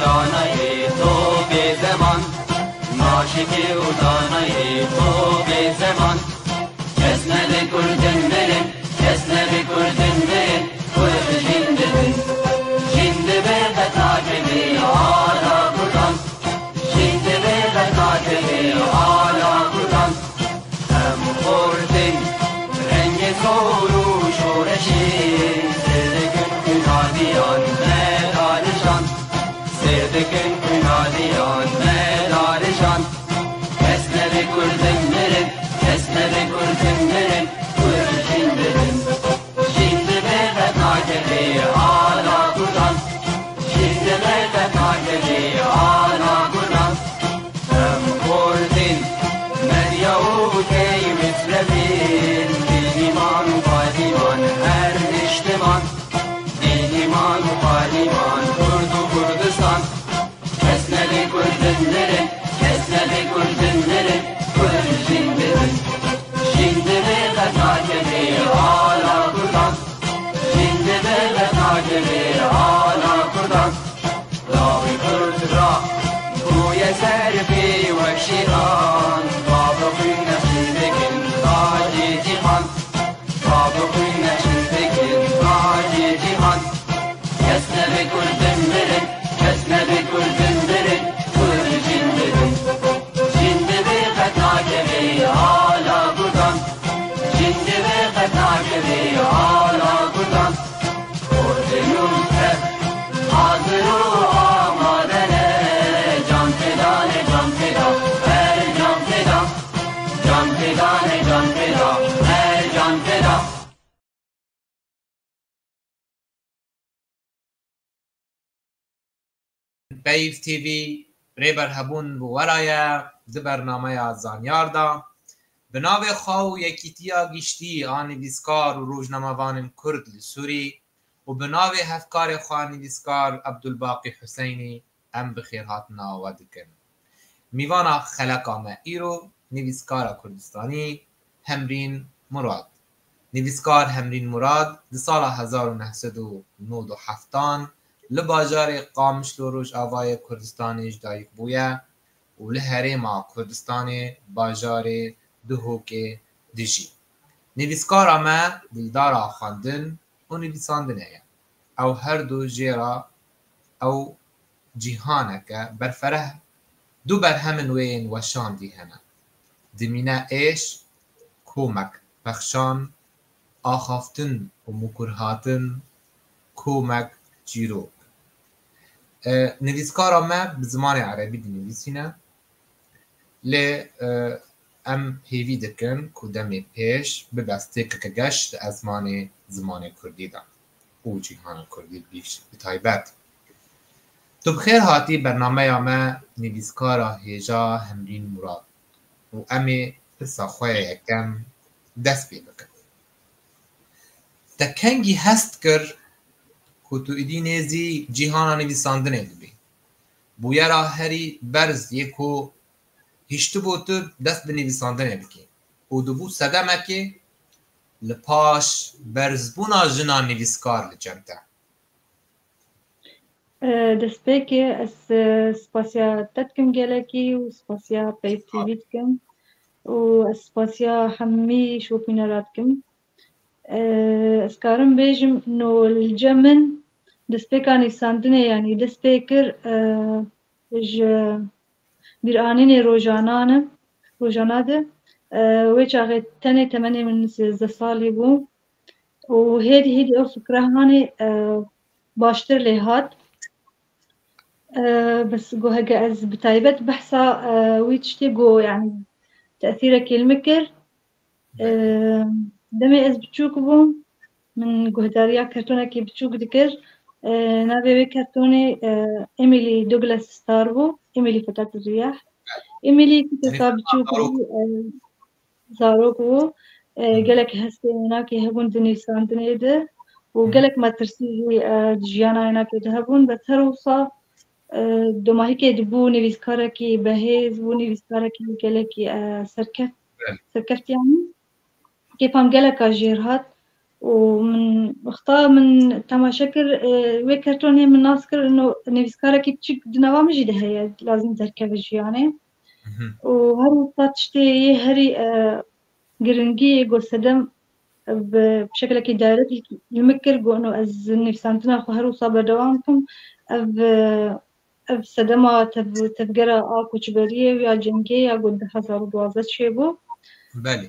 دانای تو به زمان ناشکی و دانای تو به زمان کس نبی کردن برن کس نبی کردن برن کرد جنددن جند به تاجبی آلا کردن جند به تاجبی آلا کردن هم خوردن رنگ زور و شورشی سردکن کنادیان مدارشان سردکن کنادیان مدارشان کس نبی کردن برن کس نبی کردن برن کرد جنددن جند به تاجبی آلا کردن جند به تاجبی آلا کردن هم خوردن مدیا و کی مصرفین دیمان و پادیمان هر اجتماع دیمان و پادیمان کرد و کردستان کس نبی کردن برن کس نبی کردن برن کرد جنددن جند به تاجبی آلا کردن جند به تاجبی آلا کردن راوی کرد را گوی سرفی و شیران بابا نشیدکن تاج جهان بابا نشیدکن تاج جهان کس نبی کردن برن کس نبی کردن برن کرد جنددن جند به تاجبی آلا کردن جند به تاجبی آلا کردن کردنون کرد حاضر و آمادنه جان فدانه جان فدا هر جان فدا جان فدانه جان فدا هر جان فدا بیف تیوی ریبر هبون بورایه ده برنامه زانیار دا به ناو خواو یکیتیا گشتی آنویسکار و روزنامه‌وان کرد لسوری و به ناو هفکار خواه نویسکار عبدالباقی حسینی ام بخیر هاتنا آواد کن میوانا خلقا ما ایرو نویسکار کردستانی همرین مراد نویسکار همرین مراد ده سال 1997 لباجار قامش لوروش آوای کردستان اجدایک بویا و لحرم کردستان باجار دهوک دجی نویسکار ما دلدار خواندن و نویساندن او هر دو جیرا او جیهانک برفره دو برهم وین و شاندی هنه دمینه ایش کومک بخشان آخافتن و مکرهاتن کومک جیرو نویسکارا ما به زمان عربی دی نویسینه لی ام هیوی دکن که دم پیش ببسته که گشت از زمان کردی دن او جیهان کردی بیش بتایبت تو بخیر هاتی برنامه ما نویسکارا هیجا همرین مراد و امی پسا خواه یکم دست بی بکن تکنگی هست کر که تو ایدی نیزی جیهانا نویساندنه دبی بویا را هری برز یکو هشتو بوتو دست به نویساندنه بکی او دبو سدمه که لپاش برزبونا جنا نویسکار لجمته دست بکی از سپاسیا تدکم گلکی و سپاسیا بیف تیوی دکم و سپاسیا همی شوپینرات کم اسکارم بیجم نو الجمن دست بکانی ساندنه یعنی دست بکر bir anine rojanade ve çağı tane temene min zesali bu و هدي او فكرة هاني باشتر لهات بس جو هجا از بتايبت بحثا ويتشتي جو يعني تأثيرك المكر دمي از بتشوك بو من جهداريا كرتونة كي بتشوك ذكر نابي كرتوني إيميلي دوغلاس ستاربو إيميلي فتاة الرياح إيميلي كنت بتشوك زاروكو قالك هسه هناك يهبون دني ساندني ده وقالك ما ترسي جيانا هناك يذهبون بس هروصا دوما هيك دبو نويسكارا كي بهيز و نويسكارا كي قالك سركفت يعني كيف هم قالك جيرهات ومن اختار من تماشكر ويكرتوني من ناسكر إنه نفسكارا كي تشك دنوا مجي هي لازم تركبش يعني وهر تشتي هري جرنجي جو سدم بشكل كي دايركت المكر جو إنه از نفسانتنا خو هر وصاب دوامكم سدما تبقرا آكو جبرية ويا جنجي يا قد حصار دوازت شيبو بله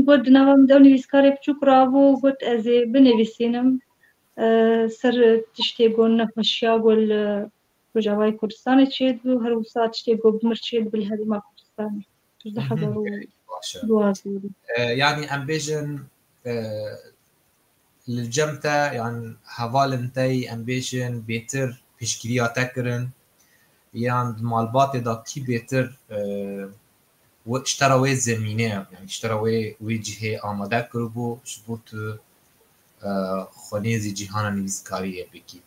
قد نوام دوني بسكاري بچوك رابو قد ازي بنویسینم سر تشتي قول نفشيا قول بجاواي كردستان تشيد بو هر وسا تشتي قول بمر تشيد بالهدي ما كردستان تجد حضرو دوازي يعني ام بيجن للجمتا يعني هوالنتي ام بيجن بيتر بيشكريا تكرن يعني مالبات دا كي بيتر واشترى وي زمينه يعني اشترى وي جهه آماده کربو جبوت خونيزي جهانا نویسکاریه بکی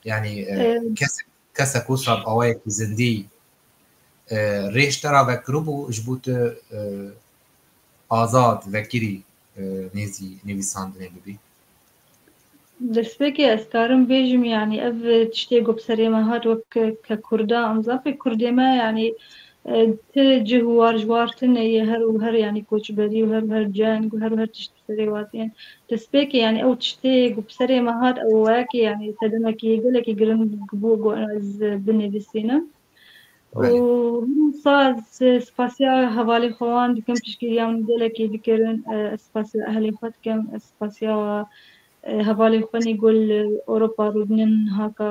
يعني کس کوساب اوای زندی ریشترا و کربو جبوت آزاد وکری نيزي نویساندنه ببی دەستپێکی ئەسکارم بێژم ینی ئەv تشتێ گۆپسەرێمە هات وەک کە کووردا ئەمزافێ کوردێمە ینی جه وارژوارتن هەر و هەر ینی کۆچبەری و هەر جەنگ و هەر تشت سەرێ واتێن دەستپێکی ینی ئەو تشتێ گوپسەرێمە هات ئەو وایەکی ینی سەدەمەکی گەلێکی گرنگ بووە بۆ ئەز بنێویسینم ساز سپاسیا هەواڵی خۆوان دکەم پشگیریان گەلێکی بکردن سپاسیا ئەهلی خۆ دکەم سپاسیا هەواڵی خۆنی گۆل ئۆروپا ڕوودنن هاکە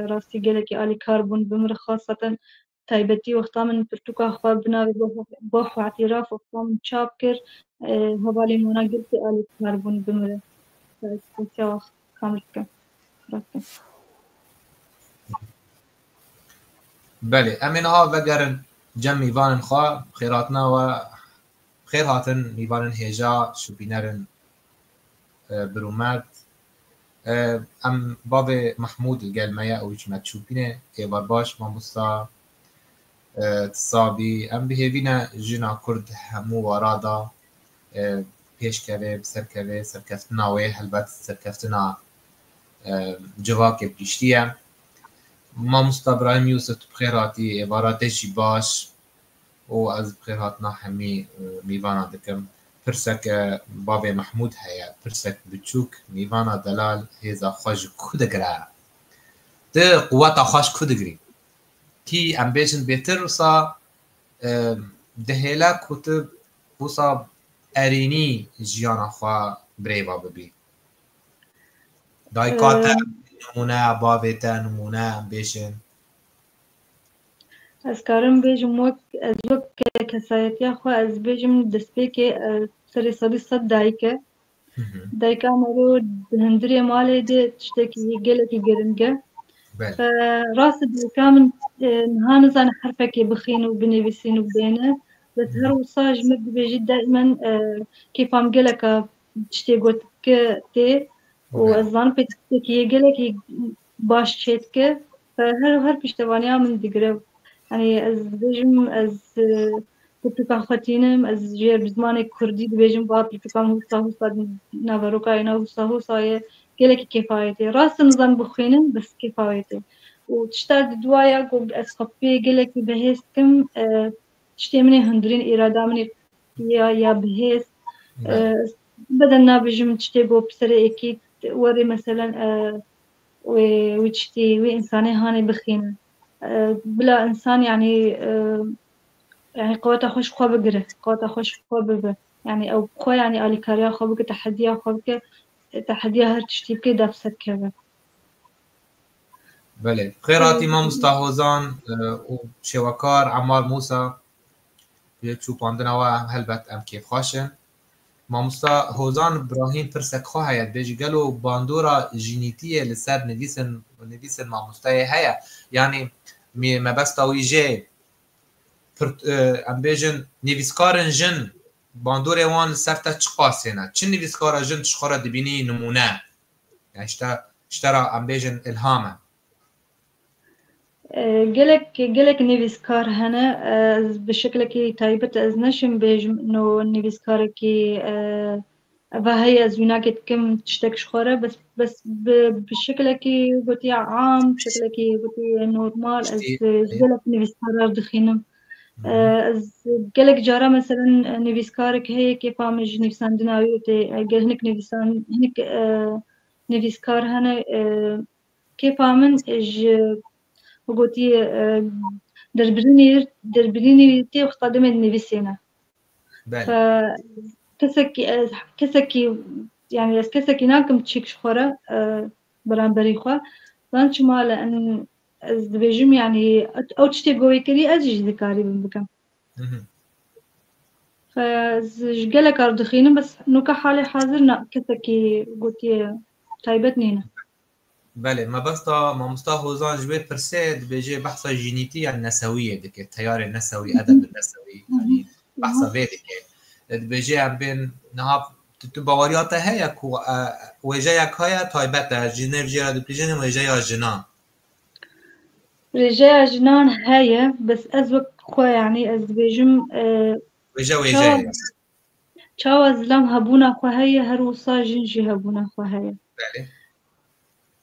ڕاستی گەلێکی ئالی کار بوون بمرە خاصەتەن تایبەتی وەختا من پرتوکا خوا بناوێ بۆ خواعتیراف وەختا من چاپ کرد هەواڵی مۆنا گەلکی ئالی کار بوون بمرە سپاسیا کامل بکەم بله امین ها وگرن جمع میوانن خواه خیراتنا و خیر هاتن میوانن هیجا شوبینرن برومد ام باب محمود الگلمه او جمعت شوبینه ایوار باش ماموستا تصابی ام بهیوینه جنا کرد همو وارادا پیش کوه بسر کوه سرکفتنا وی هلبت سرکفتنا جواک پیشتیه ماموستا ابراهیم یوسف بخیراتی عباراتشی باش و از بخیراتنا همی میوانا دکم پرسک باب محمود هیا پرسک بچوک میوانا دلال هیزا خوش کدگره ده قوات خوش کدگری کی امبیشن بهتر وصا دهیلا کتب وصا ارینی جیانا خوا بریوا ببی دایکاتا نمونه بابتا نمونه بیشن از کارم بیجم وک کسایتی خو از بیجم دەستپێکی سەری سەدی سەد دایکە مرۆ هەندری ماڵێ دێ تشتێکی گەلێکی گرنگە ڕاستە دایکا من نها نزانە حرفێکی بخین و بنویسین و بێنە بەس هەر وسا ژمە دەبێژی دائیمەن کێفام گەلەکە تشتێ گوتکە تێ و ئەزانم پێ تشتێکی گەلێکی باش چێتکە هەر پشتەوانیا من دیگرە يعني از بيجم از بتوقع خاتينم از جير بزمان كردي بيجم باب بتوقع هوسا نافروكا ينا هوسا كيلك كفايتي راس نظام بخينم بس كفايتي وتشتاد دوايا قوب اسقبي كيلك بهيستكم تشتي مني هندرين إرادة مني يا بهيس بدنا بيجم تشتي قوب بسري اكيد وري مثلا وتشتي وإنساني هاني بخينه بلا إنسان يعني قوته خوش خو بقره قوته خوش خو ببه يعني أو خو يعني آلي كاريا خو بك تحديا خو بك تحديا هر تشتي بك دافسك كذا بله خيراتي ما مستهوزان وشوكار عمار موسى يشوف عندنا وهلبت أم كيف خاشن ما مستهوزان إبراهيم فرسك خو هيا بيجي قالوا باندورا جينيتية لسر نفيسن ما مستهي هيا يعني ما بس تاويجي ام بيجن نيفيسكارن جن باندوري وان سرتا تشقاسينا چن نيفيسكارا جن تشخورا دبيني نمونه يعني اشترى ام بيجن الهامه قلك نيفيسكار هنا بشكل كي تايبت از نشم بيجم انه نيفيسكار كي وهي زويناك كم تشتكش خورة بس بالشكل كي قلتي عام بشكل كي قلتي نورمال از شتي جلك نفسكار دخينم از جلك جارة مثلا نفسكارك هي كيف عمج نفسان دناوي قال هنك نفسان هنك نفسكار هنا كيف عمن قلتي دربريني تي وخطادم نفسينا ف كسكي يعني از كسكي ناكم تشيكش خورا برانبري خوا لانش مال ان از دبيجم يعني او تشتي قوي كري ازج ذكاري بكم فجلك أردخينه بس نوكا حالي حاضر كسكي قلتي تايبتنينا بله ما بس تا ما مستهوزان جبه پرسید بيجي بحثا جينيتية النسوية دكي التيار النسوي أدب النسوي يعني بحثا بيدكي بيجي عم بين نهاب تباورياتا هيا كو ويجايك هيا تايبتا جينيف جيرا دبليجين ويجايا جنا رجايا جنان هيا بس أزوك خوا يعني أز بيجم ويجايا چاوا زلام هبونا خوا هيا هروسا جنجي هبونا خوا هيا بله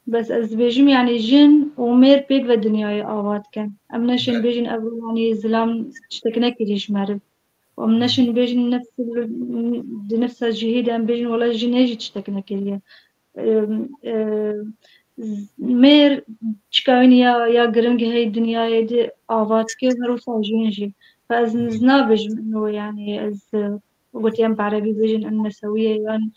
بس از بيجم يعني جن ومير بيك في الدنيا آوات كان أمناشن بيجن أبو يعني زلام تشتكنا كريش معرف وأمناشن بيجن نفس الجهيد أم بيجن ولا جن هيجي تشتكنا كريه مير تشكاين يا جرنج هاي الدنيا يدي آوات كي هروسا جنجي فأز نزنابج إنه يعني أز قلت يام بعربي بيجن النسوية يعني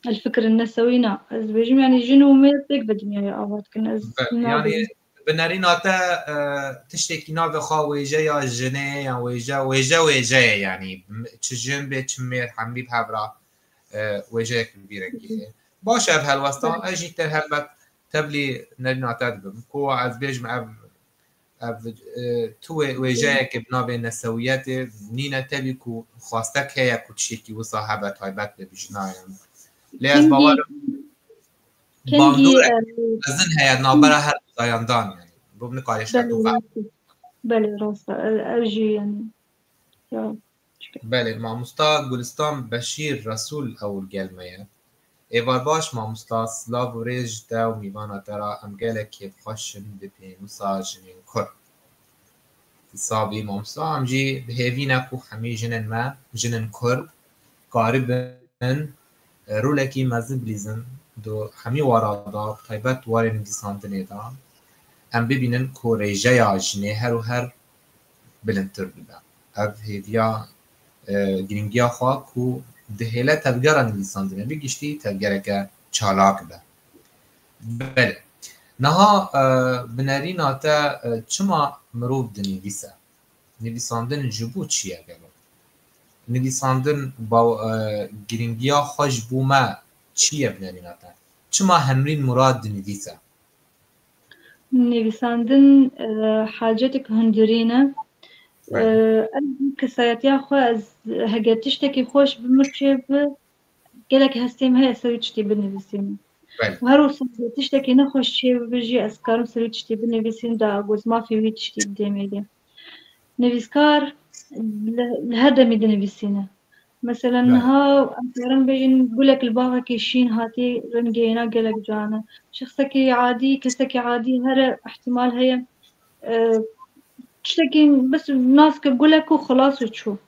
الفكر النسوي نا از بيجم يعني جنو مير بيك بدنيا يا آوات كنا از يعني بناريناتا تشتكي ناف خا ويجايا جني يعني ويجا يعني تشجن بيت مير حمبي بهبرا ويجا كبيرة كي باش بهالوسطا اجي تهلبت تبلي ناريناتا دبم كو از بيجم تو ويجاك بنابي النسويات نينا تبيكو خواستك هيا كوتشيكي وصاحبت هايبات بجنايا ليش باور باندور ازن هيا نابرا هر داياندان يعني بوم نقايش هاتو بله راستا ارجي يعني بله ماموستا گلستان بشیر رسول اول گلمه ایوار باش ماموستا سلاو و ریج دا و میوانا ترا ام گله که خوشن بپی مساجنین کر حسابی ماموستا ام جی بهیوینا کو همی جنن ما جنن کر قاربن رولکی مزن بلیزن دو همی وارادا تایبت وارن دیساندنه دا ام ببینن کو ریجه یا جنه هر و هر بلندتر بدا اف هیویا گرینگیا خواه کو دهیله تبگران لیساندنه بگیشتی تبگره که چالاک به بله نها بنارین آتا چما مروف دنیویسه نویساندن جبو چیه گلو نویساندن با گرینگیا خوش بومه چیه بنارین آتا چما همرین مراد دنیویسه نویساندن حاجتك هندرينه كسایتی خو از هگرتش تکی خوش بمرچه ب گلک هستیم هی سویچتی بنویسیم و هر روز هگرتش نخوش چه بجی از کارم سویچتی بنویسیم دا گوز ما فی ویچتی دیمیده نویسکار لهذا ميد نویسینه مثلا ها أمثلا بيجن بقولك الباغة كيشين هاتي رنجينا قلق جانا شخصك عادي كسك عادي هر احتمال هي تشتكي بس الناس كبقولك وخلاص وتشوف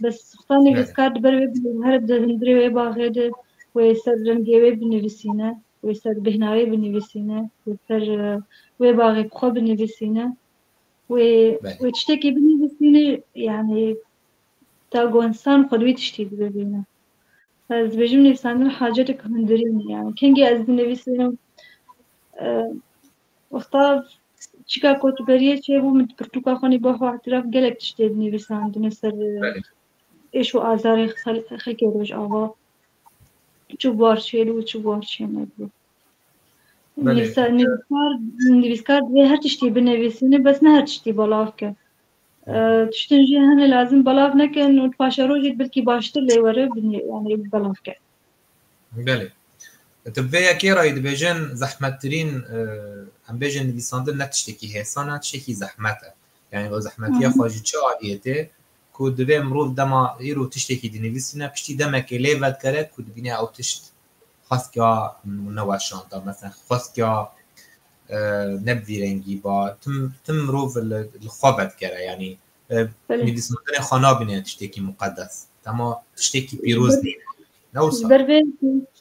بس خطاني بسكاد بروي هرب ده هندري ويباغي ويسر رنجي بنفسينا ويسر بهناوي بنفسينا ويسر ويباغي بخو بنفسينا وتشتكي بنفسينا يعني تاقو إنسان قدوي تشتي ببينا فاز بيجم نفساندن حاجاتك هندرين يعني كنجي از نفسينا وقتا چیکار کوتبریه چه بو مت پرتوکا خونی با خو اعتراف گلک تشتی نویساندن سر ایش و آزار خلق روش آوا چو بارچیلو چو بارچی نبود نویسکار به هر تشتی بنویسینه بس نه هر تشتی بلاف که تشتنجی هنه لازم بلاف نکن و پاشا روجت بلکی باشتر لیوره يعني بلاف که بله تبويا كيرا يدبيجن زحمترين ام بيجن نويساندن نتشتكي هيسانا تشتكي زحمته يعني لو زحمتيا خواجي تشو عاليته کو دوی مرو دما ایرو تشتی کی دنویسینه پشتی دما که لیوت کرد کو دبینه او تشت خاص کیا نواشان دا مثلا خاص کیا نبویرنگی با تم مرو الخوابت کرد یعنی نویسندن خانا بینه تشتی کی مقدس اما تشتی کی پیروز نینه نوصل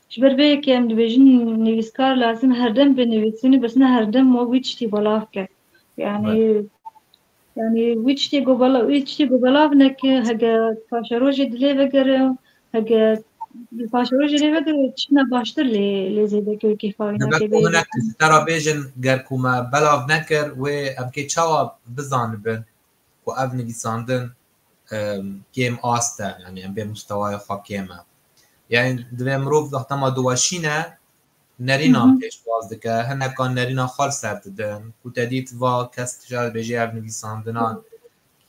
جبر که ام دویجن نویسکار لازم هر دم بنویسینی بس نه هر دم ما ویچتی بالاف کرد يعني ويتشتي قبلا نك هجا فاشروج دلي بقر هجا الفاشروج دلي بقر تشنا باشتر لي زي ذاك كيف هنا هناك ترى بيجن جركوما بلا نكر وأبكي تشوا بزان بن وأبني بيساندن كيم آستا يعني أم بمستوى خاكيمة يعني دوام روف ضغطما دواشينا نرینا پیش باز دکه هنه کان نرینا خال سرد دن کتدیت و کس تجار بجی او نویساندنان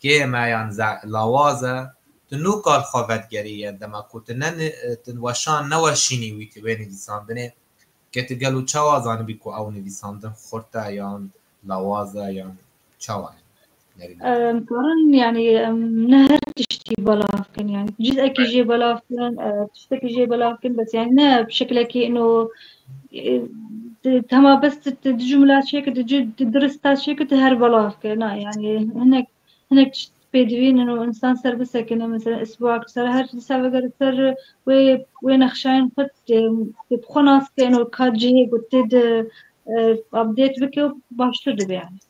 که ما یان لاوازه تنو کال خواهدگریه دما کتنن تنوشان نوشینی ویتی وی نویساندنه که تگلو چوازانه بی که او نویساندن خورته یان لاوازه یان چوان مقارن يعني نهر تشتي بلافكن يعني جزء كي جي بلافكن تشتكي جي بلافكن بس يعني نه بشكل كي انه تما بس جملات شيء تدرس تاس شيء تهر بلافكن يعني هناك بدوين انه انسان سر بس كنا مثلا اسبوع سر هر سر سر وين خشاين خد بخناس كانه كاجي قلت ابديت بك باشتر يعني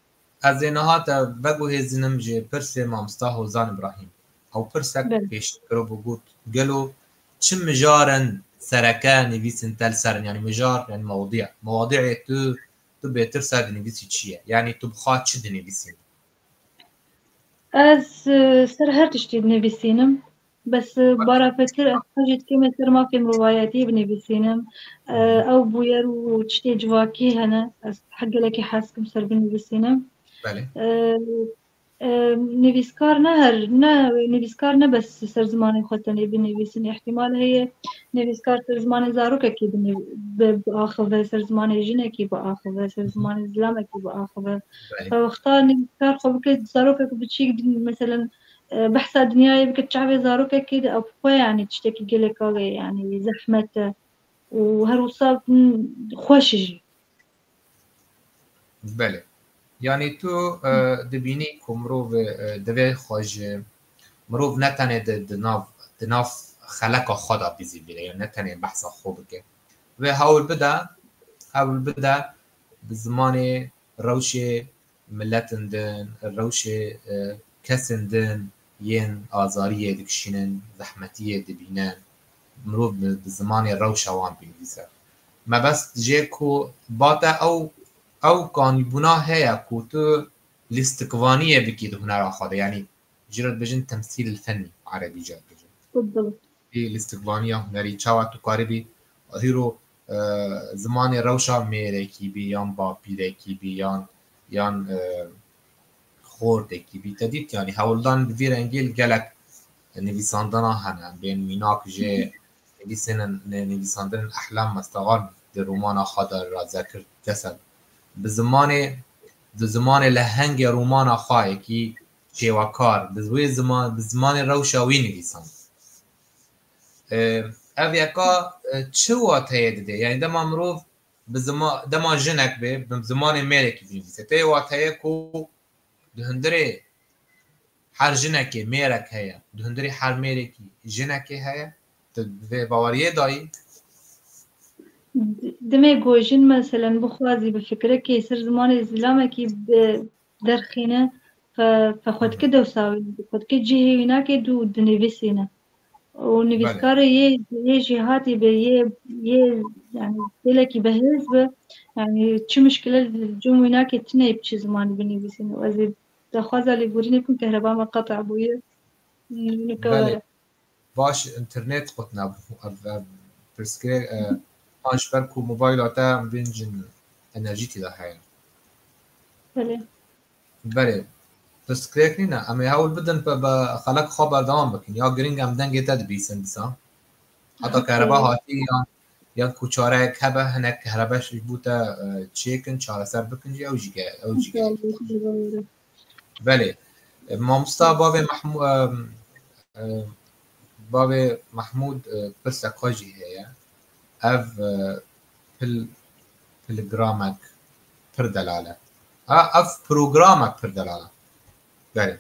از اینهات بگو هزینم جه پرس مامستا حوزان ابراهیم او پرسک پیش کرو بگود گلو چه مجارن سرکه نویسن تل سرن يعني مجار يعني مواضيع تو بهتر سر نویسی چیه يعني تو بخواد چه دنویسین از سر هر تشتي بنویسینم بس برا فتر حاجة كلمة سر ما في رواياتي بنویسینم او بوير وتشتي جواكي هنا حق لك حاسكم سر بنویسینم بله نویسکار نه بس سر زمان خودتنی بنویسین احتمال هي نویسکار سر زمان زاروک کی بآخذ سر زمان جنه کی بآخذ سر زمان زلامه کی بآخذ فاختار نویسکار خب که زاروک بتشي مثلا بحث دنياي بك تشعبي زاروك كده او خويا يعني تشتكي قلك يعني زحمة وهروصاب خوشجي بله يعني تو دبینی که مروف دوی خوش مروف نتنه دناف خلق خدا بیزی بیره یا نتنه بحث خوب که و هاول بده بزمان روش ملتندن روش کسندن ین آزاریه دکشینن زحمتیه دبینن مروف بزمان روش وان بینویسه ما بس جه که باته او کانی بنا هيا كوتو الاستقوانية بكيد هنا خاطر يعني جرد بجن تمثيل الفني عربي جرد بجن بالضبط في الاستقوانية هنري تشاوات تقاربي هيرو زمان روشا ميريكي بي يان بابيريكي بي يان خوردكي بي تديت يعني هولدان بفير انجيل جالك نویساندنا هنا بين ميناك جي نویساندن احلام مستغان در رومانا خاطر را ذكر جسد بزمان لهنگ رومان خواهی که شیوکار بزمان روشاوی نویسان او یکا چه وات هیه ده؟ یعنی دما مروف دما جنک به بزمان میرکی بنویسه تی وات هیه که دهندره هر جنکی میرک هیه دهندره هر میرکی جنکی هیه به باوریه دایی دمي جوجين مثلا بخوازي بفكرك يصير زمان الزلامة كي درخينة فخد كده وساوي خد كده جهة هناك دو دنيفيسينا ونيفيسكارة يه جهاتي يه يعني تلاقي بهزبة يعني شو مشكلة الجو هناك تناي بشي زمان بنيفيسينا وأزيد تخوازا اللي بورين يكون كهرباء مقطع بويه بله باش انترنت خدنا برسكري آنش برکو موبایلاتا بینجن انرژی تیدا هاین بله تسکریک نینا اما هاول بدن با خلق خواب بردام بکن یا گرینگ هم دنگی تد بیسن بسا حتی کهربا هاتی یا کوچاره کبه هنک کهرباش بوتا چیکن چاره سر بکن جی او جیگه بله مامستا باب باب محمود پرسک خواجی هیا اف پلگرامک پر دلاله اف پروگرامک پر دلاله بله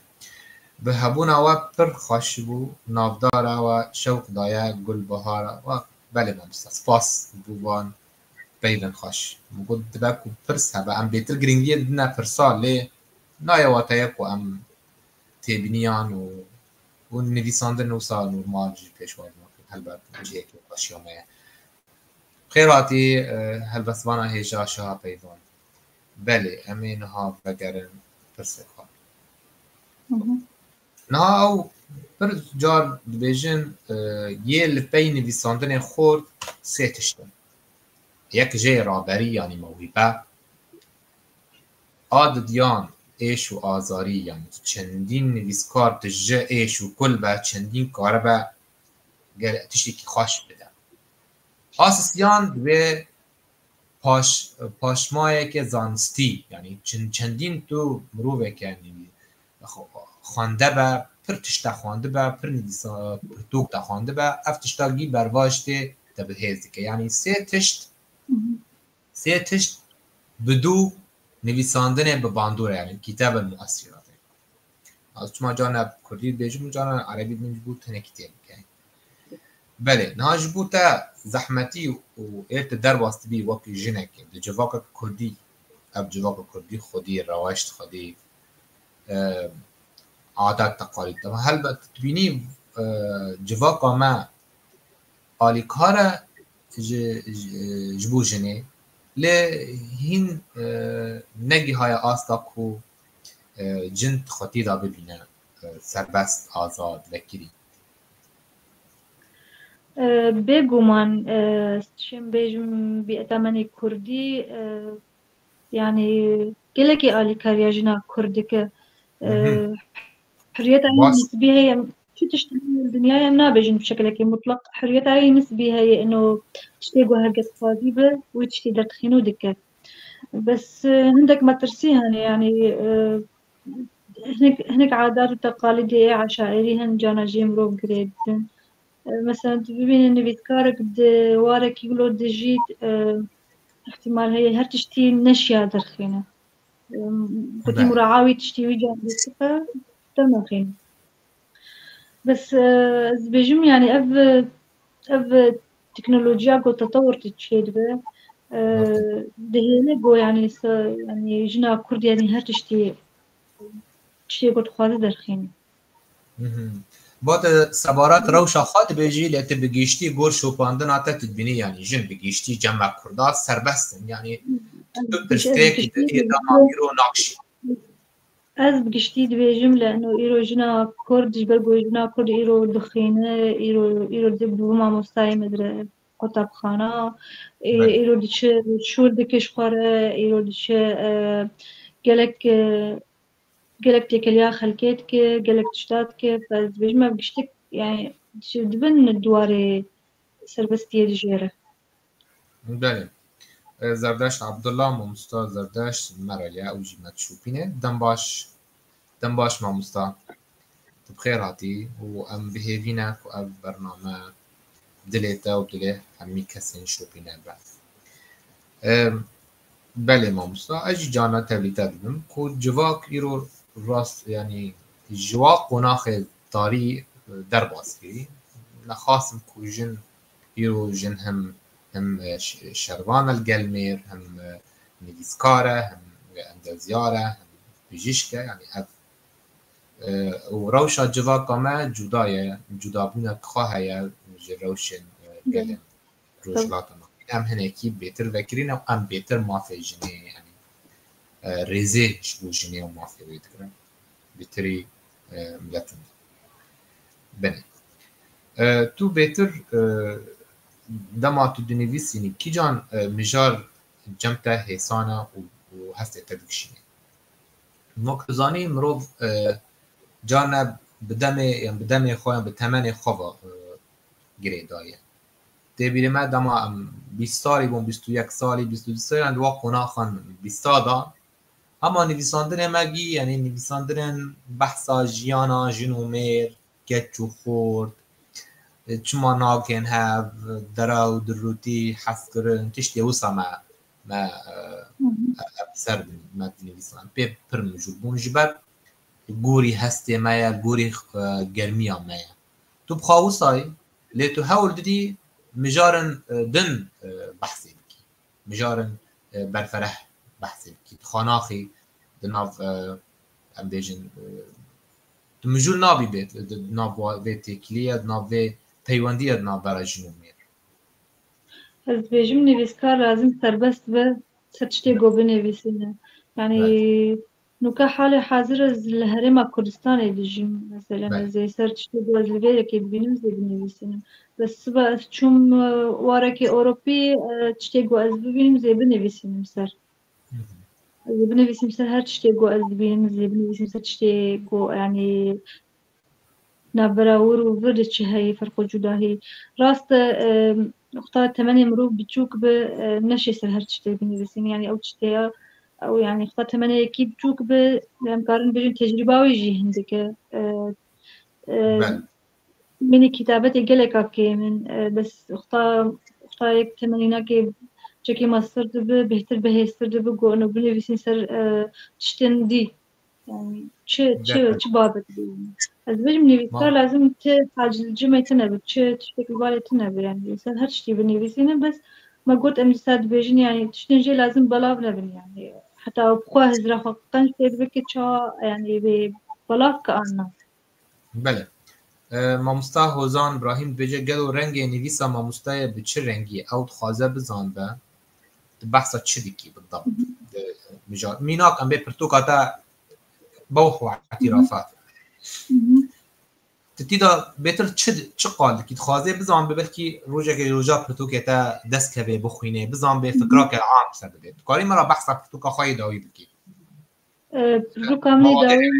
به هبون و پر خوش بو نافدار و شوق دایه گل بهار و بله مامستا سپاس بوان بیدن خوش مگود دبکو پرس هبه ام بیتر گرینگیه دنه پرسال لی نایواتایکو ام تبنیان و نویسنده نوسا نورمال جی پیشواز مکن هلبت جیه که باشیامه خیراتی هلبسوانا هیجا شها پیدان بله امین ها بگرن پرسه خواه نه او پر جار دبیجن یه لپی نویساندن خورد سه تشتن یک جای رابری یعنی موهبه آددیان ایش و آزاری یعنی چندین نویسکار تجه ایش و کل به چندین کاره به تشتی که خوش بده آسیسیان دوی پاشمایه که زانستی یعنی چندین تو مروفه که خوانده به پر تشتا خوانده به پر نویسا پر توک تا خوانده به اف تشتاگی برواشته تبه هزی که یعنی سه تشت بدو نویساندن به باندوره یعنی کتاب المؤثرات از شما جانب کردی بیجم جانب عربی منجبود تنه کتاب که بله ناجبود تا زحمتی و ایرت در واسط بی وکی جنه که ده جواک کردی اب جواک کردی خودی رواشت خودی عادات تقالید و هل بتبینی جواک ما آلیکار جبو جنه لی هین نگی های آستا کو جنت خطی دا ببینه سربست آزاد وکری بگومان شم بیجم بیعتمنی کردی يعني گلکی آلی کاریا جنا کردی که حرية عين نسبية هي شو تشتغل الدنيا يعني نابجن بشكل مطلق حرية عين نسبية هي إنه تشتغل هرجة صادبة وتشتغل تخينو دكة بس عندك ما ترسيها يعني هناك عادات وتقاليد عشائري هن جانا جيم روف جريد مثلا تبين إن بيتكارك وارك يقولوا دجيت احتمال هي هر تشتي نشيا درخينة بدي مراعاة تشتي وجه بالثقة تمام بس بيجم يعني أب تكنولوجيا قو تطور تشيد به دهينه قو يعني جنا كرد يعني هر تشتي قو تخوازي درخينة بعد سبارات روشا خاط بيجي لأنت بجيشتي قول شوباندن عتا تدبيني يعني جن بجيشتي جمع كردات سربستن يعني تبرستيك يداميرو ناقشي از بگشتی دویجم لأنه ایرو جنا کرد جبر گوی جنا کرد ایرو دخینه ایرو دبو ما مستای مدره قطب خانه ایرو دیچه شور دکش خاره ایرو دیچه گلک تکلیا خلکت که گلک تشتات که فاز بيجم بگشتی يعني دبن دواره سربستیه دیجیره. بله. زردشت عبدالله ماموستا زردشت مراليه او جيمات شوبينه دنباش ماموستا بخير هاتي و ام بهيفينك و ام برنامه دليتا و دليه همي كسين شوبينه بعد بله ماموستا اجي جانا تبليتا دبم كو جواك ايرو راست يعني جواك قناخ تاري درباسكي نخاصم كو جن ايرو جن هم شروان الجلمير هم نيفيسكارة هم اندازيارة هم بيجيشكا يعني أب وروشا جواكا ما جدابونا كخواهايا جروشن جلم روشلاتا ما هم هناكي بيتر وكرين أو هم بيتر مافي جني يعني ريزي شبو جني ومافي ويتكرا بيتري ملتن بني تو بيتر دما تو دنیویس یعنی کی جان مجار جمتا حسانا و هست تدکشینه مکزانی مروف جان بدم خواهیم به تمن خواه گره دایه تبیره ما دما 20 سالی بون 21 سالی 22 سالی اند واقع قناخان 20 دا اما نویساندن مگی یعنی نویساندن بحثا جیانا جنومیر كتش وخورد چما ناكن هاف دراو دروتي حسكرن تشتي وصا ما سر ما تنویسان پی پر مجبون جبر گوری هسته مایا گوری گرمیا مایا تو بخاوصاي لي تو هاول دي مجارن دن بحثي بكي مجارن برفرح بحثي بكي خاناخي دناف ام بيجن مجول نابي بيت ناب بيت كليا ناب پیوندی ناب برای جنوبی از بيجم نویسکار لازم سربست به سرچتي گو بنویسینه يعني نوكا حالي حاضر از الهرم كردستان ديجيم مثلا زي سرچتي گو از لبيرا كي بينم زي بنويسينه بس بقى چوم وراكي اوروبي تشتي گو از ببينم زي بنويسينم سر زي بنويسينم سر هر تشتي گو از ببينم زي بنويسينم سر تشتي گو يعني نابراور وفرد هي فرق جداهي راست اختار 8 مروف بتشوك بنشي سر هر تشتي بنويسين يعني او تشتي او يعني اختار 8 كي بتشوك بمقارن بين تجربة ويجي هندك من كتابتي قلك كي من بس اختار 8 كي جاكي ماستر دب بهتر بهستر دب جو انه بنويسين سر تشتن دي يعني چه بابت بيهم از بيجم نویسکار لازم حاجز الجمعي تنبي تشتكي بالي تنبي يعني الإنسان هر شتي بنويسينه بس ما قلت أمي ساد بيجن يعني تشتنجي لازم بلاغ نبن يعني حتى بخواه هزرا خاقتنش بيبكي تشا يعني بلاغ كأنا بله مامستا هوزان ابراهیم بيجي قالوا رنگي نويسا مامستا بچه رنگي او تخوازه بزان به بحثا چه ديكي بالضبط ميناك ام بي برتوكاتا بوح واعترافات تتیدا بهتر چه قال کی خوازه بزن به بلکی روزه که روزا پرتو که تا دست که بخوینه بزن به فکرا که عام سر بده کاری مرا بحث پرتو که خواهی داوی بکی پرتو کاملی داوی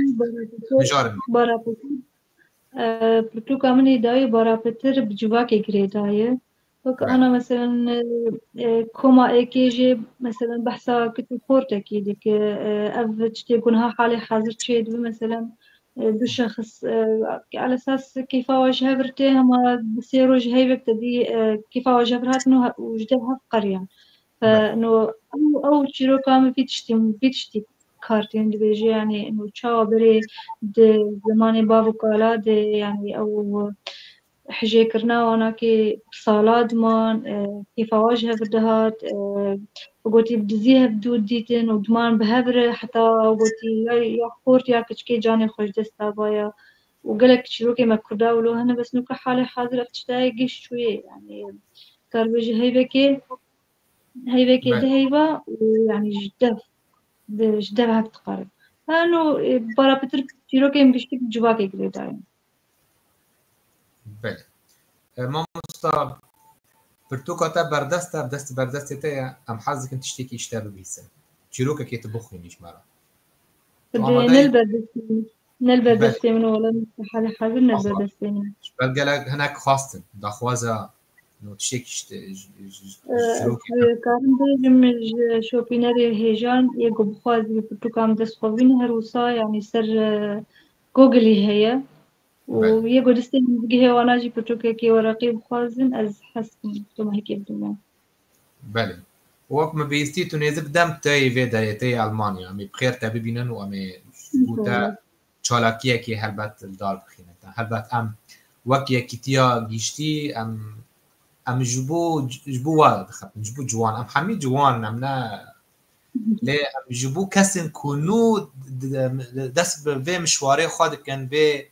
پرتو کاملی داوی بارا پتر بجوا که گریدایه وك أنا مثلا كوما إيكيجي مثلا بحثا كنت خورت أكيد أفتش تكونها حالي حاضر شيء مثلا بشخص على أساس كيف أواجه برته ما بصير وجهي بكتدي كيف أواجه برهات إنه وجدها في قرية فإنه أو شيرو كامل في تشتي كارتين دي بيجي يعني إنه تشاو بري زماني بابو كالا دي يعني أو حجي كرنا وانا كي بصالات مان كيف أواجه بردهات وقلتي بدزيها بدود ديتن ودمان بهبرة حتى وقلتي يا خورت يا كشكي جاني خوش دستا بايا وقالك شروكي ما كردا ولو هنا بس نوكا حالي حاضر افتشتاي قيش شوية يعني كاربيجي هيبكي دهيبة ويعني جدف هفتقارب فانو برا بتر شروكي مكشتك جواكي قليداين بله مامستا پرتوکاتا بردسته بدست بردسته تا ام حظك انت تشتكي اشتاب بيسن چیروکا که تبخوینیش مرا نلبردسته منو ولا حال حاضر نلبردسته بلقلق هناك خاصتن داخوازا نو تشتكي كارم بيجم شوبينري هيجان يقو بخوازي پرتوکام دست خوبين هروسا يعني سر جوجلي هي ويقعد يستلم بقيه وانا اجي بتوكي كي ورقي بخوازن از حسن توما هيك بدون بله وقت ما بيستي تونيزك دم تاي في دايتي المانيا امي بخير تبي بينن وامي بوتا چالاكيه كي هلبت الدار بخينتا هلبت ام وكي كيتيا جيشتي ام جبو واد خط جبو جوان ام حمي جوان امنا ليه ام جبو كسن كونو دس في مشواري خود كان في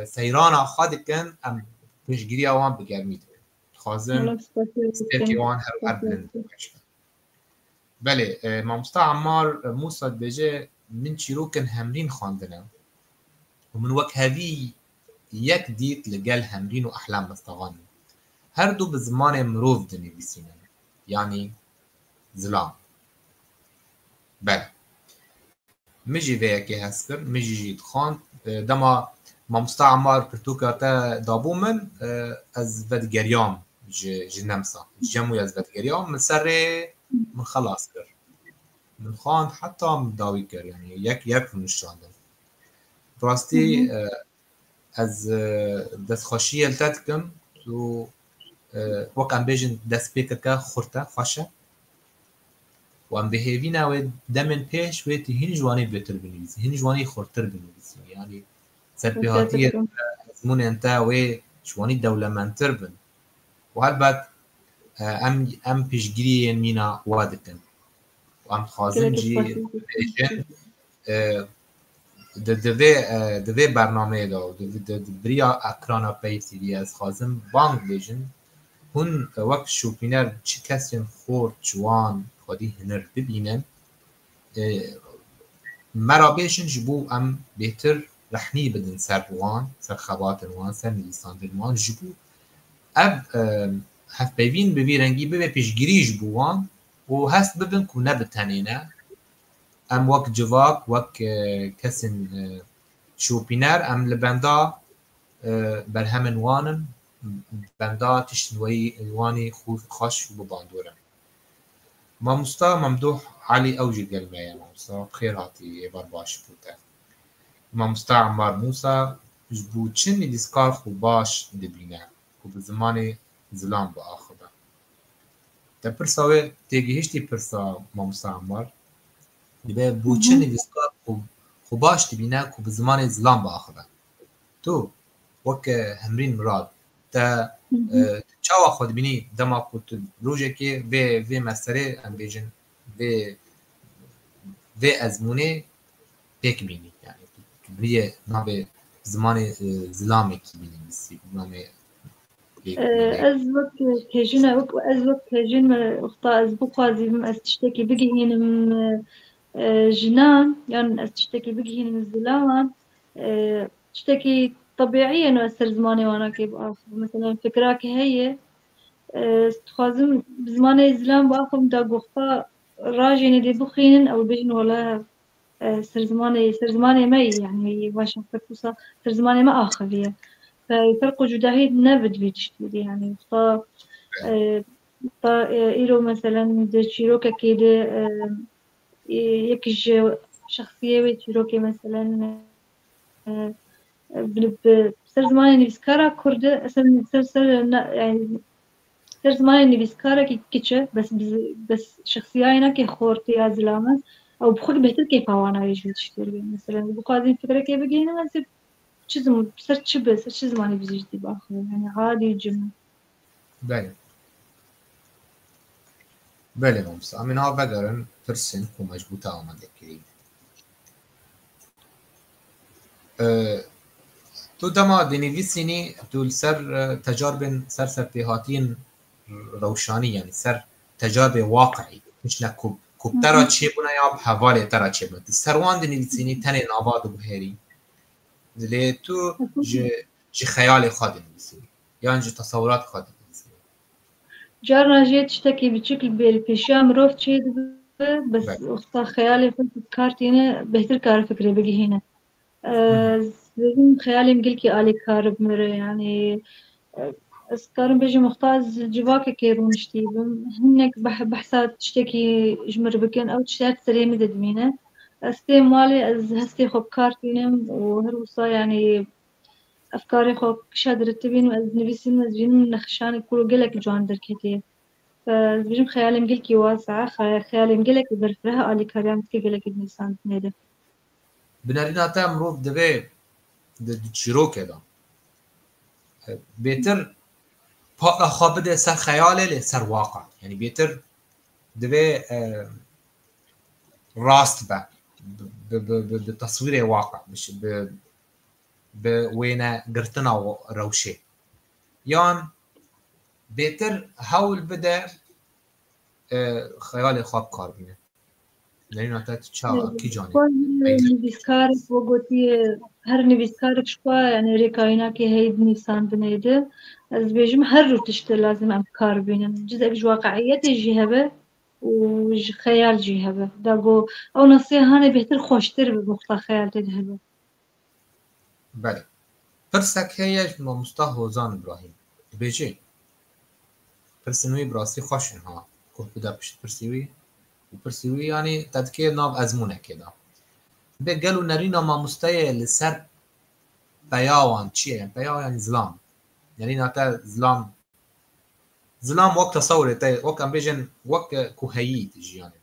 سيران خود كان ام پشگیری اوان بگرمید خازن استرکی وان هر بلند بله مامستا عمار موسى بيجي من چیروکن همرین خواندنه ومن وقت هذه یک دیت لقال همرین و احلام مستغاني هر دو بزمان مروف دني بسينن يعني زلام بله مجي فيكي هسكر مجي جيد خان دما مامستا عمار پرتوکاتا دابو من از ودگریام جنمسا جموی از ودگریام من سر من خلاص کر من خان حتی من داوی کر يعني یک من شاندن راستی از دستخوشی التت کم تو وەک ئەم بێژن دەست پێکەکە خورتە خۆشە و ئەم بەهێوینەوەی دەمێن پێش وێتی هینی جوانی بێتر بنویسی هینی جوانی خۆرتر بنویسی ینی سەرپێهاتیە ئەزمونێن تا وێ جوانی دەوڵەمەندتر بن و هەربەت ئەم پێشگیریên mîna wa dikin و ئەم دixwazin jî bêjin di vê bernameyê de di biriya ekrana Pay TVê ez dixwazim bang bêjin hûn wek şûpîner çi kesên xor ciwan xwedî hinir bibînin mera bêjin ji bo em bêhtir rehnî bidin ser wan ser xebatên wan ser nivîsandinên wan ji bo ev hevpeyvîn bi vî rengî bibe pêşgirî ji bo wan û hest bibin ku ne bi tenê ne em wek civak wek kesên şûpîner em li benda berhemên wan in benda tiştên wanî xweş û bibandorin Mamosta Memduh Elî ew jî gel me ye mamosta xêr hatî êvar baş bû te Mamosta Emmar Musa ji bo çi nivîskar xwe baş dibîne ku bi zimanê zilam biaxibe te pirsa wê têgihiştî pirsa Mamosta Emmar dibe bû çi nivîskar xwe baş dibîne ku bi zimanê zilam biaxibe tu wek Hemrîn Mirad te çawa xwe dibînî dema ku tu rojekê vê meselê em bêjin vê ezmûnê pêk bînî yani tu biriyê navê zimanê zilamekî binivîsî navê ez wek pêjîna ez wek pêjîn me uxta ez bixwazîm ez tiştekî bigihînim jinan yan ez tiştekî bigihînim zilaman tiştekî طبيعي انه اثر زماني وانا كي باخذ مثلا فكراك هي تخازم بزماني زلام باخذ دا قفا راجيني دي بخين او بجن ولا سر زماني ما يعني واش نفكر سر زماني ما اخذ هي فيفرقوا جداهيد نبد بيتشتري يعني ايرو مثلا دشيروكا كده يكج شخصيه وتشيروكي مثلا سر زماني نفسكارا كرد أصلا سر يعني سر زماني نفسكارا كيتشة بس شخصيانا كي خورتي أزلامة أو بخوك بهتر كيف هوانا يجوز تشتري مثلا بقاعدين فكرة كيف بجينا بس شزم سر شبه سر شو زماني بيجي بآخر يعني عادي جمع. بله ممس أمين ها بدرن فرسن و مجبوطة آمده کریم تو دما دنیویسینی تو سر تجارب سر سرپیهاتین روشانی یعنی سر تجارب واقعی مش نه کوبترا چی بونه یا حواله ترا چی بونه سروان دنیویسینی تنه نواد بهری دلی تو جی خیال خود دنیویسینی یا جی تصورات خود دنیویسینی جارنا جيت تشتكي بشكل بالبيشام روف تشيد بس اخطا خيالي في كارتينا بهتر كار فكري بقي هنا زين خيالي مقلكي آلي كارب مرة يعني اسكارم بيجي مختاز جواكا كيرون شتيبم هنك بحسات تشتكي جمر بكن او تشتات سليمة دمينة استي مالي از هستي خوب كارتينم وهروصا يعني أفكاري خوب شادر التبين وأز نبيسين وزين نخشاني كله قلك جوان دركتي فبيجم خيالي مقلكي واسعة خيالي مقلك برفرها آلي كاريام تكي قلك النسان تنيده بنارينا تا مروف دبي دچيرو كده بيتر خواب ده سر خياله لسر واقع يعني بيتر دبي راست با بتصوير واقع مش بوينه قرتنا روشي يان بيتر هول بدا خيالي خواب كار بينه لأنه تشا كي جاني نویسکارک وگوتی هر نویسکارک شوا يعني ريكاينا كي هيد نيسان بنيده از بيجم هر رو تشتر لازم ام كار بينن جزء اج واقعية جهبه وج خيال جهبه داغو او نصيحة هاني بهتر خوشتر بمختا خيال تدهبه بله پرسک هیچ ماموستا هوزان ابراهیم بیجی پرسنوی براستی خوشن ها که بوده پشت پرسیوی و پرسیوی یعنی تدکه ناو ازمونه کده به گلو نرینا ماموستای لسر پیاوان چیه؟ یعنی پیاو یعنی ظلام، یعنی ناتا ظلام وقت تصورته وقت ام بیجن وقت کوهیی تجیانه.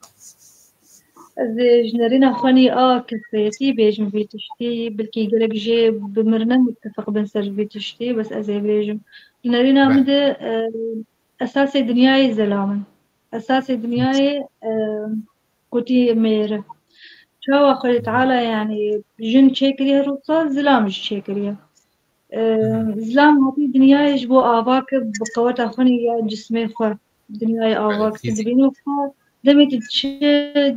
از جنرينا خاني كثيتي بيجم في تشتي بلكي قالك جي بمرنا متفق بنسر في تشتي بس أزي بيجم جنرينا بله. مدى أساسي دنياي زلامن أساسي دنياي قوتي ميرة شو أخوي تعالى يعني جن شكريا روصا زلام شكريا زلام هاتي دنياي جبو آواك بقوات أخوني يا جسمي خور دنياي آواك تدبينو خور دمت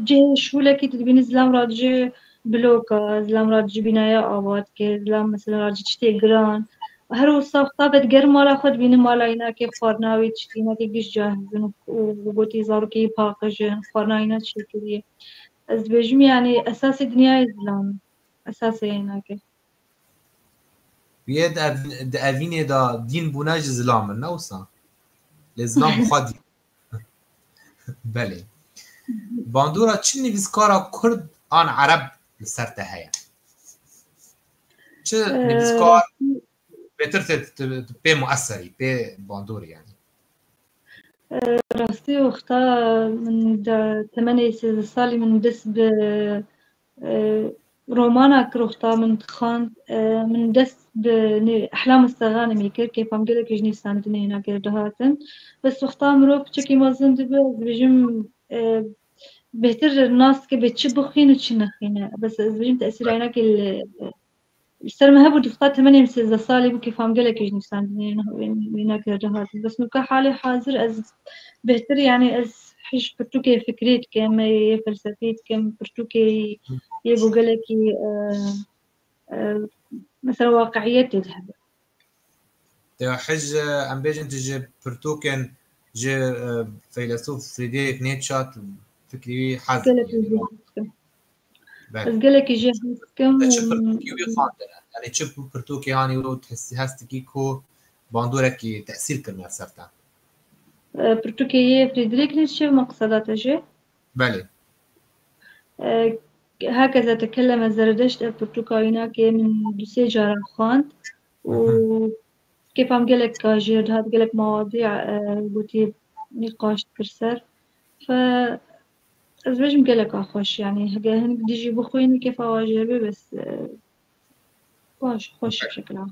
جه شولکی تدبین زلام راجع بلوکا زلام راجع بینایا آواد که زلام مثلا راجع چتی گران هر وصف طابت گر مالا خود بین مالا اینا که خورناوی چتی اینا که گیش جاهزن و بوتی زارو که پاقجن خورنا اینا چی کریه از بجم يعني أساس دنيا زلام أساس اینا که بیاد اوینه دا دین بوناج زلام نوسا لزلام خودی. بله. باندورا چه نویسکارا کرد آن عرب لسرته هیا؟ چه نویسکار بهتر به مؤثری به باندور يعني؟ راستی وقتا من 8 سالي من دس ب رومانا كروختا من تخان من دس بأحلام السغانم يكر كيف عم قلك يجني ساندني هنا كردهاتن بس وقتا مروك تشكي مازن دبا بجم بهتر الناس كي بتشبخين وتشنخين بس بجم تأثير عينك السر ما هبو دفتا 8 سالي كيف عم قلك يجني ساندني هنا كردهاتن بس نوكا حالي حاضر از بهتر يعني از حش برتوكي فكريت كم فلسفيت كم برتوكي يبو قالكي مثلا واقعية تذهب ده حج ام بيجن تجي برتوكن جي فيلسوف فريدريك نيتشه فكري حزم قالكي بس قالكي جي كم يعني تشوف برتوكي هاني ورو تحسي هستكي كو باندوركي تأثير كرنا سرطان برتوكي فريدريك نيتشه مقصداته جي بله هكذا تكلم زردشت البرتقالينا من دوسي جارة خاند وكيف عم قلك كاجير هاد قلك مواضيع قوتي نقاش تكرسر ف أزواج مقلك أخوش يعني هقا هنك ديجي بخويني كيف أواجهبه بس خوش بشكل عام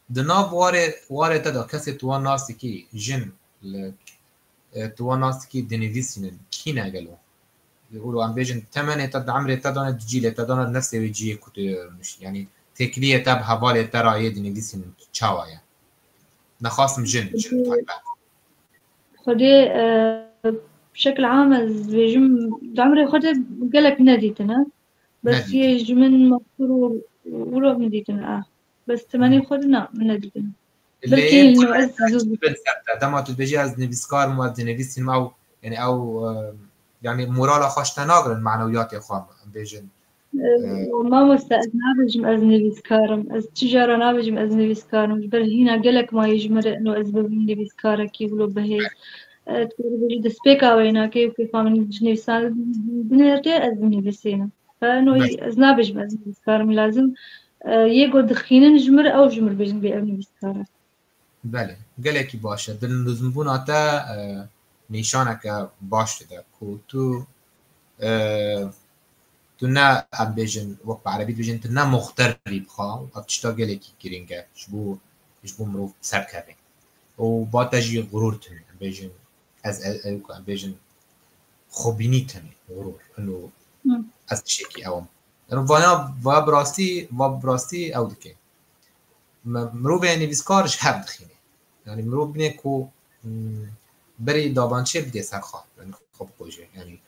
دناب واره تدا كسي توان ناسي كي جن توان ناسي كي دنيفيسين كي ناقلو يقولوا عم بيجن ثمانية تد عمري تدان تجيلة تدان نفسي ويجي كتير مش يعني تكلية تب حوالي ترى يدني بيسين تشاوية نخاصم جن طيبة خدي بشكل عام بيجم عمري خدي قالك ناديتنا بس يجي من مصر ولو ناديتنا بس 8 خدنا من ناديتنا اللي إنه أزوز دما تبجي از نویسکار مواد نویسین ما يعني أو يعني مورال خوش تناقرن معنويات إخوان بيجن ما مستأذنا بجم از نویسکارم از تجارة نابجم از نویسکارم بل هنا قالك ما يجمر إنه أسباب نویسکارك يقولوا بهيز تقول بجي دسبيكا وينا كيف من نويسان بنرتي از نويسينا فإنه أزنا بجم از نویسکارم لازم يقعد دخينا نجمر أو جمر بجم بأب نويسكارم بله قالك باشه دل نزمبونا نشانك باش ده كو تو نا ام بيجن وقت عربي بيجن تنا مغترب خا ابتشتا قالك كرينجا شبو مرو سر كارين و با تجي غرور تني بيجن از ام بيجن خوبيني تني غرور انه از شيكي اوم انه وانا براستي او دكي مرو بيني بيسكارش هب دخيني يعني مرو بني كو بري دابانچه بده سر خواه يعني خوب خوشه يعني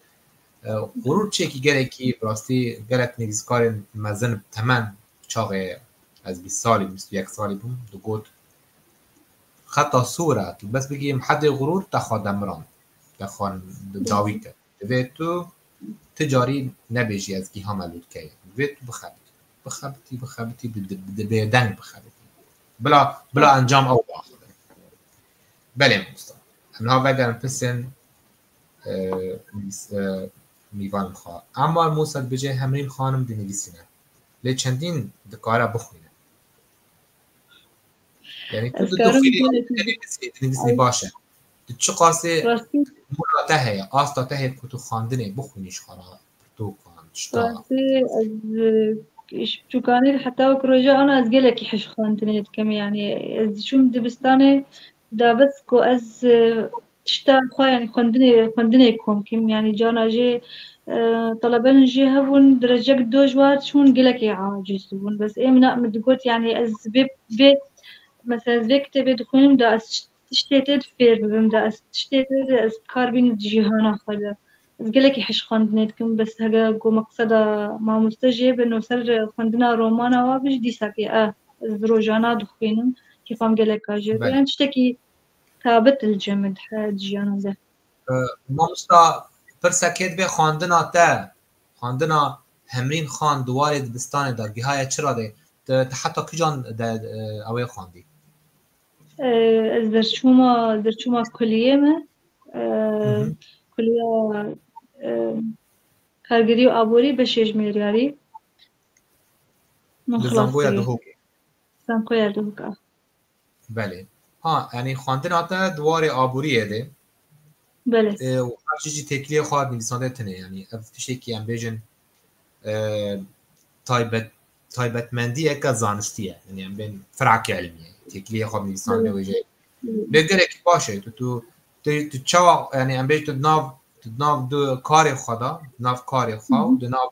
غرور چه کی گره کی براستی گرت نویسکار مزن تمام چاقه از 20 سالی 21 سالی بوم دو گوت خطا صورة بس بگیم حد غرور تخادمران تخان داویته و تو تجاری نبیجی از گیها ملود که و تو بخبتی بدن بخبتی بلا انجام او باخده بله مستان انها وگرن پسن میوان خواه اما موساد بجه همرین خانم دی نویسینه لی چندین دکاره بخوینه يعني تو أذكارهم تدخلي جلك تنویسی باشه تو چه قاسه راستی مولاته هیا آستا هیا که تو خواندنه بخونیش خورا تو کن شتا راستی از إيش شو كان حتى وكروجا أنا أزجلك يحش خانتني كم يعني از شو دبستاني دا بس كو از تشتا خا يعني خندني كم كم يعني جانا جي طلبة نجي هون درجة قدو جوار شون قلك يعاجزون بس إيه منا مدقوت يعني از بيت مثلا زي كتابي دخولم دا از تشتيتد فير ببم دا از تشتيتد از كاربين جيهانا خلا از قلك يحش خاندنيتكم بس هجا جو مقصدا ما مستجيب إنه سر خاندنا رومانا وابج دي ساكي از روجانا دخينم كيف عم قلك أجر بله يعني تشتكي ثابت الجمد جيانا ده مامستا پرسکت به خواندنا همرین خان دوار دبستان دا گهای چرا ده حتی کجان ده اوی خواندی از درشوما كلية ما كلية كارگری و آبوری به شش میلیاری من خلاص لزانگویا دیگه دهوکی سانکو یادو که بله ها یعنی خواندن تا دوار آبوریه ده بله و هر چیزی تکلیه خواهد نویسنده تنه یعنی افتشی که هم بیجن تایبەتمەندی ئەکە زانستیە یعنی ئەم بێن فراکی علمیە تێکلیە خۆ نویسان لەوەژێ لێگەرێکی باشە تو چاوا ینی ئەم بێت ناو کارێ خۆدا ناو کارێ خوا و ناو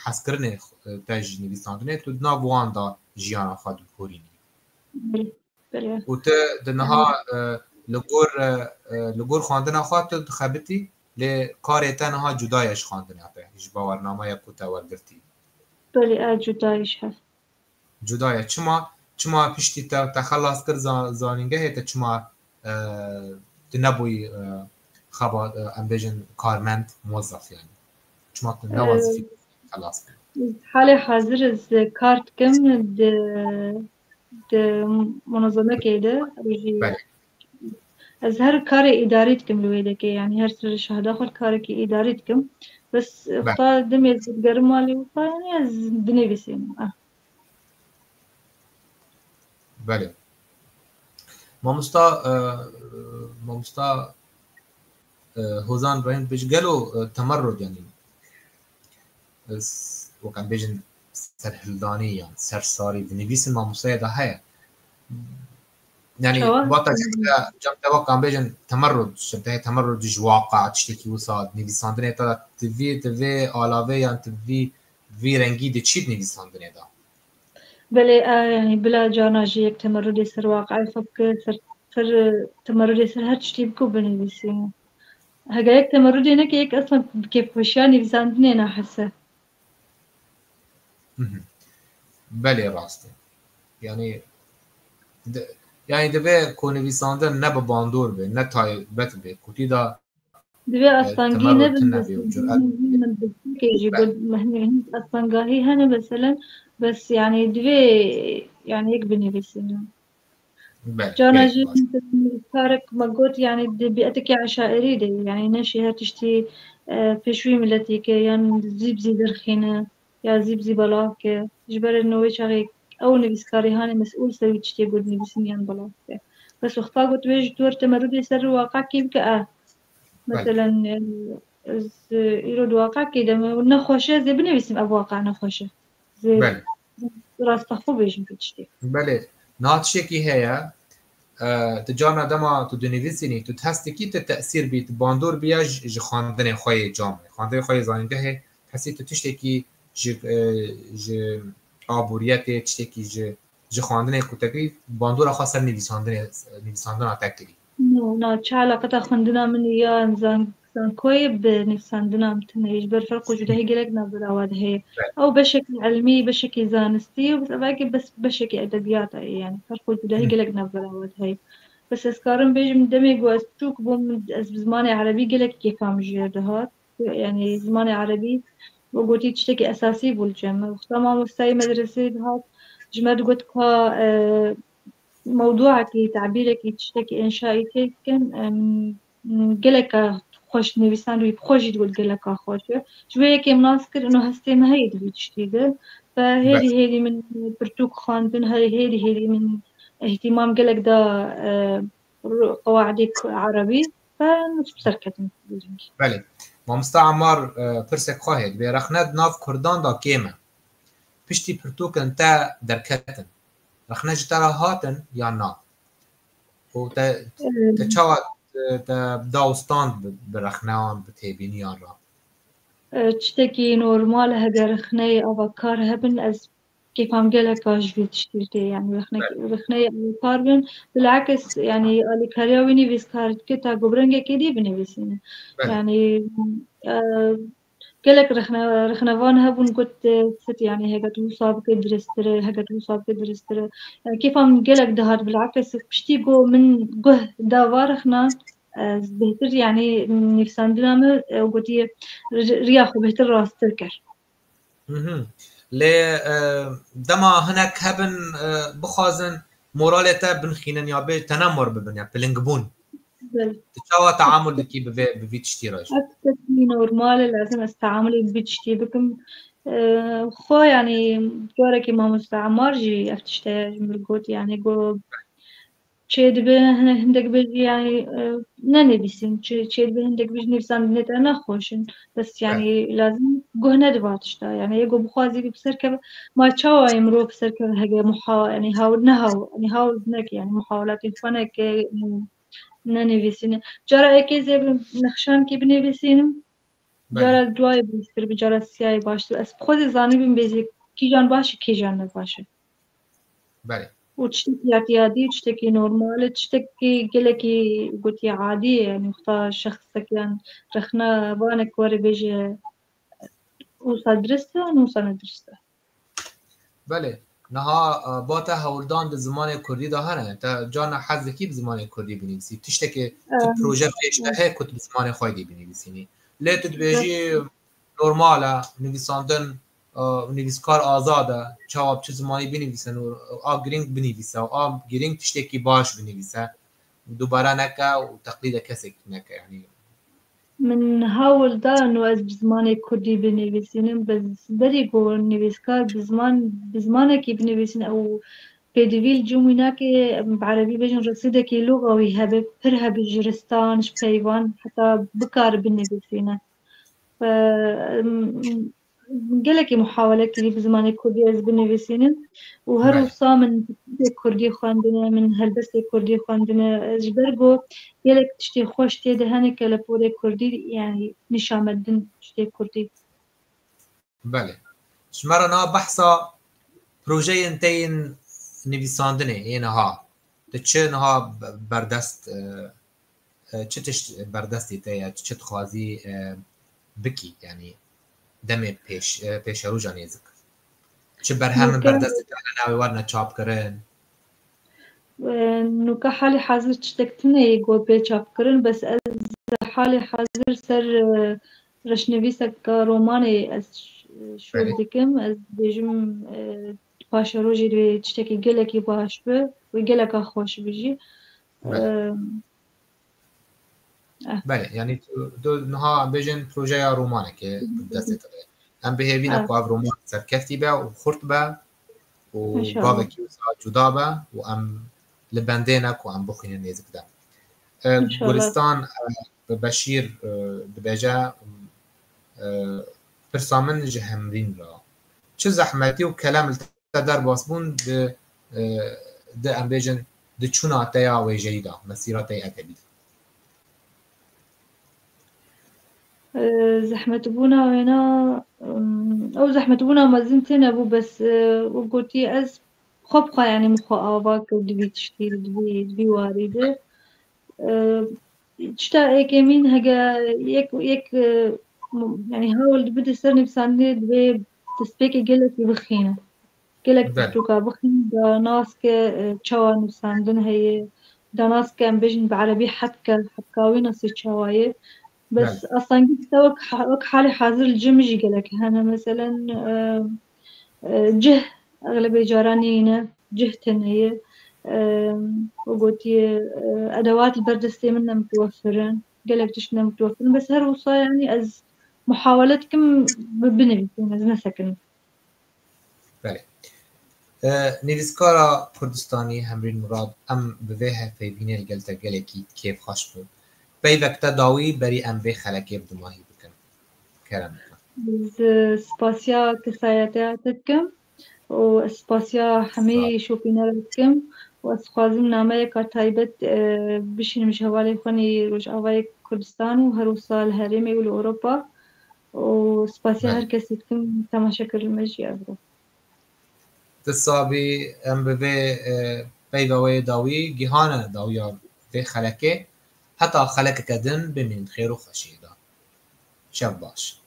حەزکردنێ تەژ نویساندنێ تو ناو واندا ژیانە خوا دوکۆرینی و te di niha li gor xwandina xwe tu dixebitî lê karê te niha cuda ye ji xwandina te ji bawernameya ku te wergirtî بله جدایش هست cuda ye çima piştî te xelas kir zanîngehê te çima tu nebûyî xeba em bêjin karmend mozzaf yani çima tu newazifî xelas kir حال حاضر از کارت کم د منظمه كده از هر کار اداری تكم لويدا كي يعني هر سر شهادة خل كارك اداری تكم بس اخطا دمي زدقر مالي وطا يعني از دني بسين بله مامستا هوزان براين بيش قالوا تمرد يعني وكان بيجن سرهلداني يعني سرساري بنفيس الماموسية ده هي يعني بطل جمع كان بيجن تمرد شبه تمرد جواقع تشتكي وصاد نفيساندني تا تفي علاوه يعني تفي رنگي دي تشيد نفيساندني ده بله يعني بلا جاناجي يك تمرد يسر واقع فك سر تمرد يسر هر تشتي بكو بنفيسين هجا يك تمرد هناك يك اصلا كيف وشان نفيساندني انا حاسه بله راسته يعني دبه کنویسنده نه به باندور به نه تایبت به کوتی دا دبي أصلاً من بسكي مهني أصلاً هي هنا مثلا بس يعني دبي يعني يقبلني بس جانا جي كارك ما قلت يعني دبي أتكي عشائري دي يعني ناشي هاتشتي بشوي ملتي كي يعني زيبزي درخينة يا زيبزي بلاك جبر إنه ويشاري أو نبيسكاري هاني مسؤول سوي تشتي قلني بسنيان بلاك بس وقتا قلت ويش دور تمرد يسر واقع كيف مثلا يرد واقع كده نخوشه زي بنويسم أب واقع نخوشه زي بله راست خو بيجم بتشتي بله ناتشكي هي تجانا دما تو دنویسینی تو تحستی کی تأثیر بیت باندور بیاج ج خواندن خوی جامعه خواندن خوی زانگه حسی تو تشتکی ج آبوریت تشتکی ج خواندن کتکی باندور خاصر نویساندن تکلی نا چه علاقه خواندنا من یا انزان كوي بنفساندنا متنا يجبر فرق وجوده هي قلق نظر أواد هي أو بشكل علمي بشكل زانستي وبس باقي بس بشكل أدبيات يعني فرق وجوده هي قلق نظر أواد هي بس أسكارم بيجي من دمي جواز توك بوم زماني عربي قلق كيف عم جيردهات يعني زماني عربي وقلتي تشتكي أساسي بالجامعة وختما مستوى مدرسة هات جمعت قلت كا موضوعك تعبيرك تشتكي إنشائي كان قلق خوش نویسان روی خوشی تقول قلك خوشه شوية كم ناس كر إنه هستي ما هي اللي تشتيده فهذه من برتوك خاندن هذه من اهتمام قلك دا قواعد عربي فنص بسركتن. بله مامستا عمار پرسک خواهد به رخنه ناف کردان دا کیمه پشتی پرتوکن تا درکتن رخنه جترا هاتن یا نا و تا چاوت تا داوستان برخنه بتیبینی آن را تشتكي نورمال هذا رخني أفكار هبن از كيف عم قالك أجبي تشتيلتي يعني رخني أفكار بن بالعكس يعني اللي كاريويني بيسكار كتا قبرنجة كدي بنفسينه يعني قالك رخنوان هبن قلت ست يعني هيك توصاب كدرستر هيك توصاب كدرستر يعني كيف عم قالك دهار بالعكس بشتيقو من جه داوارخنا بهتر يعني نفسان دنامه وقتي رياخو بهتر راس تركر. لی دما هنک هبن بخوازن مورالتا بنخینن یا به تنمر ببن یا پلنگبون. تشاوا تعامل لكي بفيتشتي راج. أكثر من نورمال لازم استعمل بفيتشتي بكم خو يعني جورك ما مستعمر جي أفتشتاج مرقوت يعني جو شيد به هندك بيجي يعني ننبيسين شيد به هندك بيجي نفسان بنت أنا خوشن بس يعني لازم جو ندباتشتا يعني يجو بخوازي بسركب ما تشاوا يمرو بسركب هجا يعني هاو نك يعني محاولات فنك ننویسین جارا اکی زب نخشان کی بنویسیم جارا دوای بیشتر به جارا سیای باشه از خود زانی بیم بیزی کی جان باشه کی جان نباشه بله و تشتكي اعتيادي تشتكي نورمال تشتكي قلكي قلتي عادي يعني اختار شخصك يعني رخنا بانك وري بيجي وصل درسته نوصل درسته بله نها با تا هولدان زمان کردی دا هنه تا جان حظ کی زمان کردی بنویسی تشتکه تو پروژه پیشته کت زمان خودی بنویسینی لیت بیجی نورماله نویساندن نویسکار آزاده چاوب چه زمانی بنویسن و گرینگ بنویسه و گرینگ تشتکی باش بنویسه دوباره نکه و تقلید کسی نکه يعني من هاول دا انه از بزمان کردی بنویسینم بس بری گو نویسکار بزمانکی بنویسین او بيدويل جموناكي بعربي بيجن رصيدكي لغوي هبه برها بجرستان شبيوان حتى بكار بالنبيسينه ف قالك محاولة كذي بزمان كردي از بالنبيسينه وهروسا من كردي خواندنا من هلبسة كردي خواندنا جبرجو قالك تشتي خوش تيده هنك لبوري كردي يعني نشامدن تشتي كردي بله شمرنا بحثا بروژه انتين نویساندنه اینها چه نها بردست چه تش بردستی تا چه تخوازی بکی یعنی دم پیش رو جانیزک چه برهم بردستی تا ناوی ورنه چاپ کرن نو که حالی حاضر تشتكتنه يقول بي چاپ کرن بس از حالی حاضر سر رشنویسک روماني از شو دکم از بيجم پاشا روجي دوی تشتكي قلكي باش به وقلك خوش بيجي بله يعني دو نها بيجن بروجه رومانه که دسته هم بهوین اكو رومان سركفتي به و خرط به و قاوكي جدا به و ام لبندينك و ام بخين نيزك ده گلستان بشير دبجه برسامن جهمرين را چه زحمتی و کلام در باسبون ده ام بيجن ده چونا تيا و جديده مسيرات ادبي زحمة بونا وينا أو زحمة بونا ما زنتين أبو بس وقلتي أز خبقة يعني مخاطبك دبي تشتري دبي واردة تشتا إيك مين هجا يك يعني هاول بدي سرني بساندي دبي تسبيكي قلت بخينة قلت بتوكا بخين دا ناس كتشوا نفساندن هي دا ناس كان بيجن بعربي حبكاوي نصي تشوايه بس أصلاً قلت وك حالي حاضر الجمجي قالك هنا مثلاً جه أغلب جارانينا جهتن هي وقلتي أدوات البردستي منها متوفرين قالك تشنا متوفن بس هر وصا يعني از محاولتكم بنویسین از نسکن. بله. نویسکارا کردستانی همرین مراد ام به هفیبینی الگلتا گلکی کیف خوش بود. بی وقتا داوی بری ام به خلکی بدماهی بکن. کرم. سپاسیا کسایتاتکم و سپاسیا همه شوپینراتکم و سپاسم نامه کاتایبت بشین مشهوالی خونی روش آوای کردستان و هر سال هریمی و اروپا و سپاسیا هر کسی کم تماشا کرمش یادرو. تصابی ام به بی داوی گیهان داویار به خلکی حتی خلک کدن بمین خیر و خشیدا. شب باش.